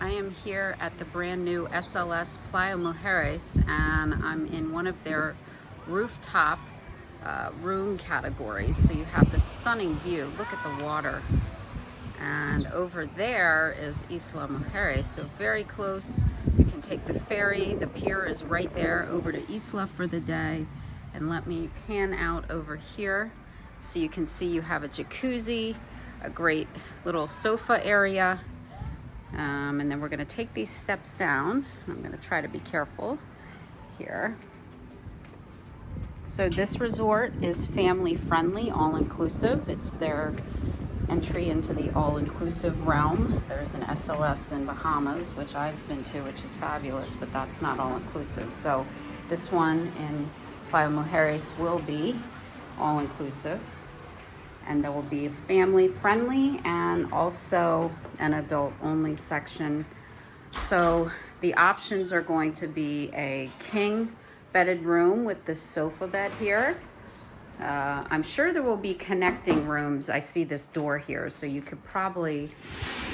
I am here at the brand new SLS Playa Mujeres, and I'm in one of their rooftop room categories. So you have this stunning view. Look at the water. And over there is Isla Mujeres, so very close. You can take the ferry. The pier is right there over to Isla for the day. And let me pan out over here so you can see you have a jacuzzi, a great little sofa area. And then we're going to take these steps down. I'm going to try to be careful here. So this resort is family friendly, all inclusive. It's their entry into the all-inclusive realm. There's an SLS in Bahamas, which I've been to, which is fabulous, but that's not all-inclusive. So this one in Playa Mujeres will be all-inclusive, and there will be family-friendly and also an adult-only section. So the options are going to be a king bedded room with the sofa bed here. I'm sure there will be connecting rooms. I see this door here, so you could probably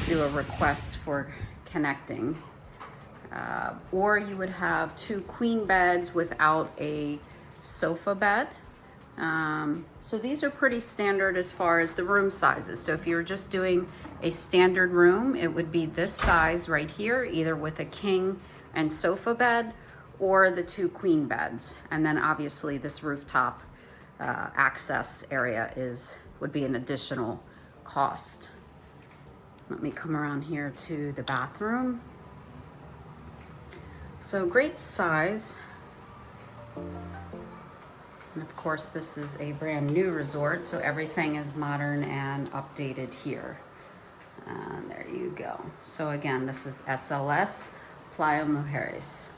do a request for connecting. Or you would have 2 queen beds without a sofa bed. So these are pretty standard as far as the room sizes. So if you're just doing a standard room, it would be this size right here, either with a king and sofa bed or the 2 queen beds. And then obviously this rooftop access area would be an additional cost. Let me come around here to the bathroom. So great size. And of course this is a brand new resort, so everything is modern and updated here. And there you go. So again, this is SLS Playa Mujeres.